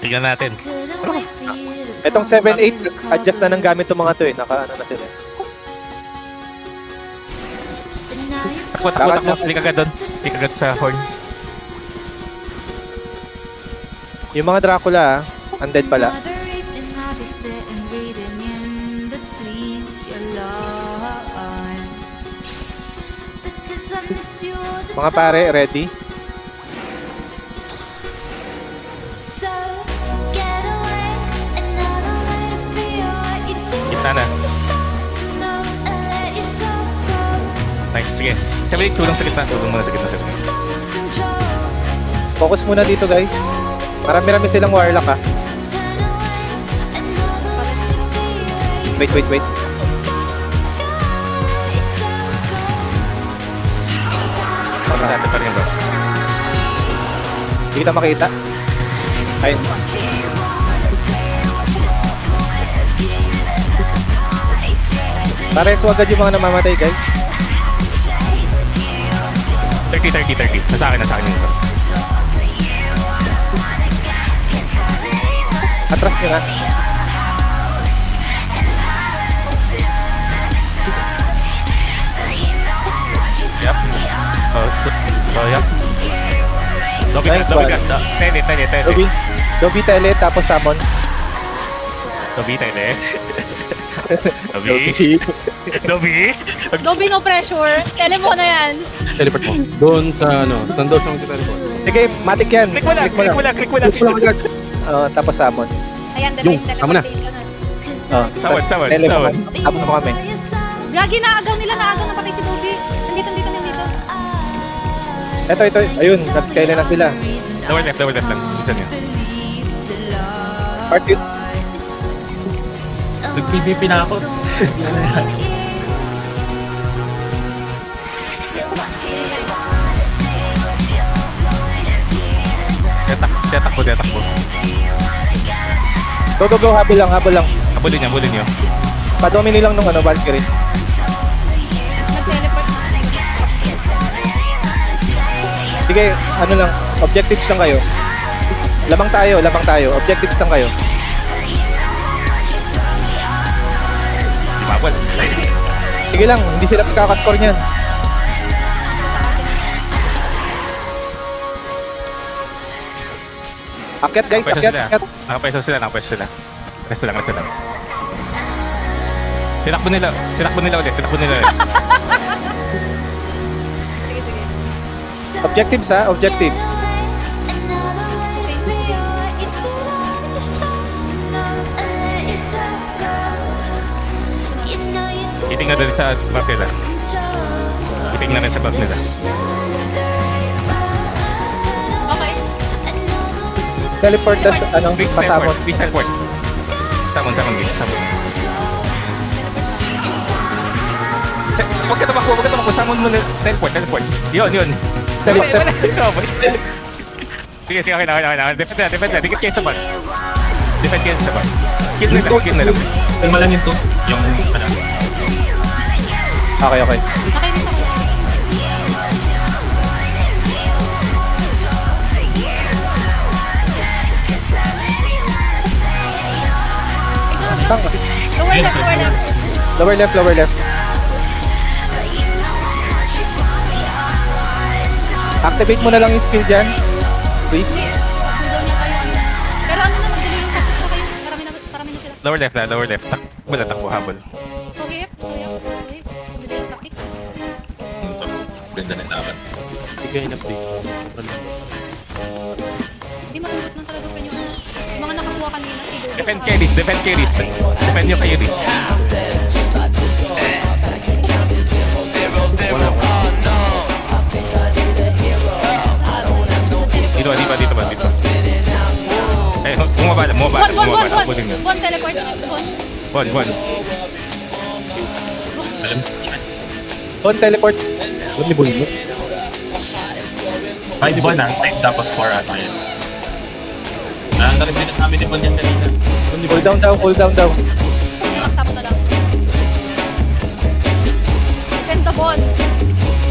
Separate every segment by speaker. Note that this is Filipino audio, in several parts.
Speaker 1: Tignan natin.
Speaker 2: Itong 7-8, adjust na ng gamit itong mga to eh. Naka-ano na sila.
Speaker 1: Takbo. Hindi kagad doon. Hindi kagad sa horn.
Speaker 2: Yung mga Dracula undead pala. Mga pare, ready?
Speaker 1: Gitna na. Nice, sige. Sabi, tulong sa gitna. Tulong muna sa gitna.
Speaker 2: Focus muna dito guys. Marami-rami silang warlock ah. Wait.
Speaker 1: Para sa atin pa rin bro.
Speaker 2: Hindi kita makita. Ayun. Pares, wag agad yung mga namamatay guys.
Speaker 1: 30. Nasa akin yung bro.
Speaker 2: Atras nyo na.
Speaker 1: Yep. Yep. Dobby ka. Tele.
Speaker 2: Dobby tele, tapos summon.
Speaker 1: Dobby.
Speaker 3: Dobby no pressure. Tele mo na yan.
Speaker 4: Teleport mo. Doon sa ano, nandoon siya mag-teleport.
Speaker 2: Sige, matik yan.
Speaker 1: Click mo lang.
Speaker 4: Click mo lang agad.
Speaker 2: Tapos summon.
Speaker 3: Ayan,
Speaker 4: Yung,
Speaker 3: dala
Speaker 4: tama na.
Speaker 3: teleportation.
Speaker 1: Sawan.
Speaker 2: Tele mo. Tapos mo kami.
Speaker 3: Gagi, naagaw na patay si Dobby. Nandito dito.
Speaker 2: Ito. Ayun, nagkailan na sila.
Speaker 1: Lower left lang. Isa niya.
Speaker 2: Part yun.
Speaker 5: Nag-PVP na ako.
Speaker 1: Tatakbo.
Speaker 2: Go. Habol lang.
Speaker 1: Habulin niyo.
Speaker 2: Padomini lang nung Valkyrie.
Speaker 3: Nag-teleport na.
Speaker 2: Sige, ano lang. Objectives lang kayo. Lamang tayo. Objectives lang kayo.
Speaker 1: Bawal.
Speaker 2: Sige lang, hindi sila magkakascore niyan. Akyat guys, akyat.
Speaker 1: Nakapwesto sila. Resto lang. Tinakbo nila ulit.
Speaker 2: Objectives ha, objectives.
Speaker 1: Titingnan din sa back nila. Titingnan rin sa back nila.
Speaker 3: Okay.
Speaker 2: Teleport na sa,
Speaker 1: Please
Speaker 2: pasamon.
Speaker 1: teleport. Summon. Huwag ka tumakbo. Summon mo na. Teleport. Yun. Sige, okay na. Defend na. Dikit kayo sa bag. Skill na lang.
Speaker 5: Kalma lang yung yung ano.
Speaker 2: Okay.
Speaker 3: Nakainis ako.
Speaker 2: Saan ka?
Speaker 3: Lower left.
Speaker 2: Lower left. Activate mo na lang yung skill dyan. Wait.
Speaker 3: Hindi. Cooldown niya tayo. Pero ano na, magdali yung tapos na kayo. Marami na sila.
Speaker 1: Lower left. Takbo, habol.
Speaker 3: So hip. Madali yung taktik.
Speaker 5: Ganda na laban.
Speaker 4: Bigay na play.
Speaker 3: Hindi matulot lang talaga pa yung mga nakakuha kanina si Dobby.
Speaker 1: Defend carries. Defend yung carries. Dito ba? Eh, bumaba. Habulin niyo.
Speaker 3: One teleport.
Speaker 1: One.
Speaker 5: Alam mo,
Speaker 2: On teleport.
Speaker 4: Ba't ni Boy mo?
Speaker 5: ay di ba na? Type tapos 4 ata yun. Nakarin din namin ni Bon yan kanina.
Speaker 2: Hold down daw.
Speaker 3: Nilakta mo na lang. Defend the ball.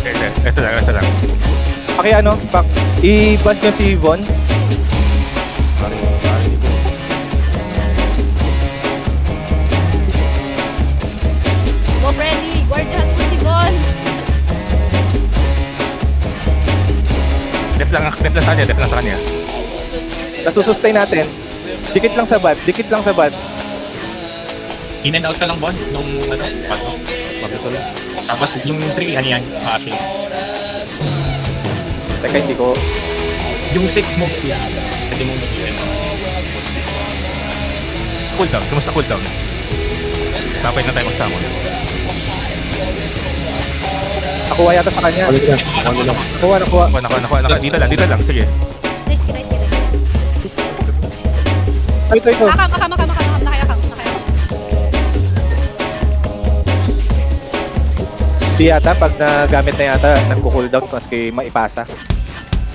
Speaker 1: Okay. Resta lang.
Speaker 2: I-ban nyo si Von.
Speaker 1: lang sa kanya, def lang sa kanya.
Speaker 2: Nasusustain natin. Dikit lang sa bat, dikit lang sa bat.
Speaker 5: In and out ka lang, Bon, nung ano, bato.
Speaker 4: Bakit lang?
Speaker 5: Tapos yung 3, ano yan, actually.
Speaker 2: Teka, hindi ko.
Speaker 5: Yung 6 moves ko yan. Pwede mong mag-in.
Speaker 1: Sa cooldown, kumusta cooldown? Tapos na tayo mag-summon.
Speaker 2: Nakuha yata sa kanya.
Speaker 4: Balik na. Ano lang.
Speaker 2: Nakuha.
Speaker 1: Nakuha. Dito lang, sige.
Speaker 3: Risk, risk, risk.
Speaker 2: Ito.
Speaker 3: Makam. Nakayakam.
Speaker 2: Di yata, pag nagamit na yata, nagko-cooldown maski maipasa.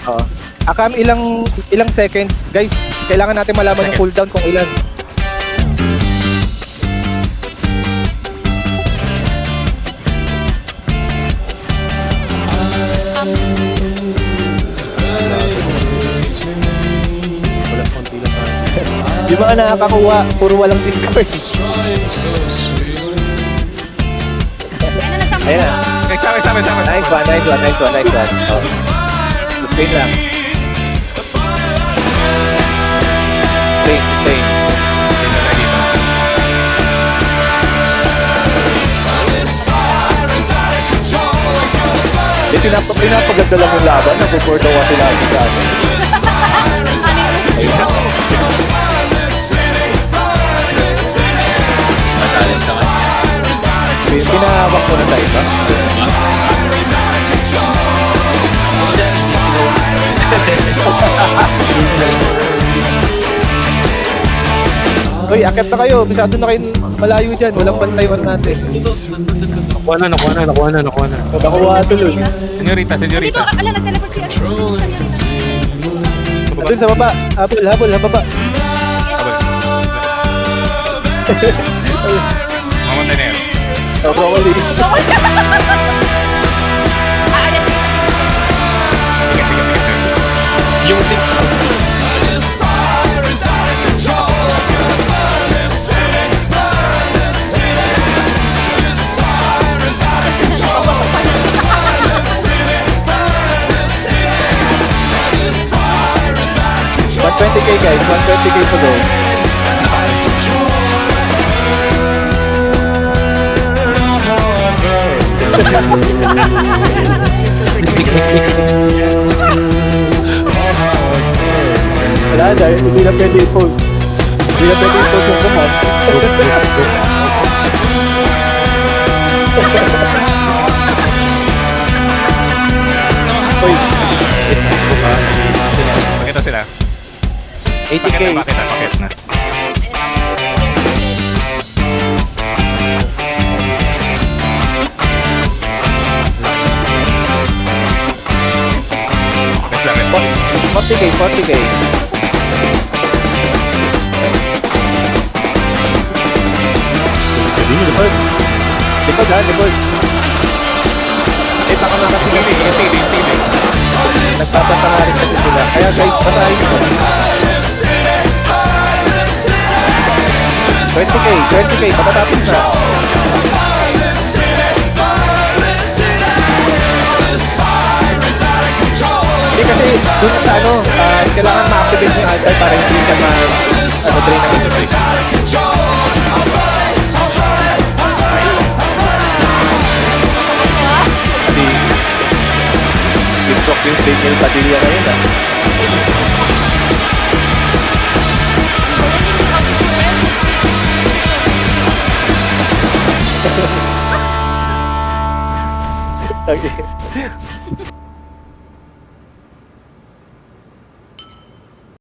Speaker 2: Oo. Akam, ilang seconds? Guys, kailangan natin malaman yung cooldown kung ilan.
Speaker 4: Wala konti lang tayo.
Speaker 2: Yung mga nakakakuha, puro walang discard.
Speaker 3: Ayun na, nagsama
Speaker 2: Ayan na.
Speaker 1: Sama.
Speaker 2: Nice one. Oh. Sustain lang. Sustain. Pinapaganda lang yung laban. Nag-4 daw kasi lagi sa atin.
Speaker 5: Matalis sa kanya.
Speaker 2: Pinahawak ko na tayo ba? Uy, akit na kayo. Masyado na kayo malayo dyan. Walang pantayuan natin.
Speaker 4: Nakuha na.
Speaker 2: Nakuha tuloy.
Speaker 1: Senyorita.
Speaker 3: Dito, ala, nag-teleport si Senyorita.
Speaker 2: Doon sa baba. Habol, baba.
Speaker 1: Mamatay na yan.
Speaker 2: Broccoli.
Speaker 5: Yung 6.
Speaker 2: $120K guys, $120K to go. Wala na, hindi na pwede i-post. Hindi na pwede i-post yung command. Uy,
Speaker 1: Pakita sila.
Speaker 2: 80K.
Speaker 1: Pakit na. Rest lang.
Speaker 2: 40K. Likod. Eh, baka nakapili. Nagpapasa nga rin kasi sila. Kaya guys, patayin mo. 20K, matatapos na. Hindi kasi, dun sa kailangan ma-activate yung altar para hindi ka drain ng energy. Kasi, TikTok yung Daniel Padilla na yun Okay.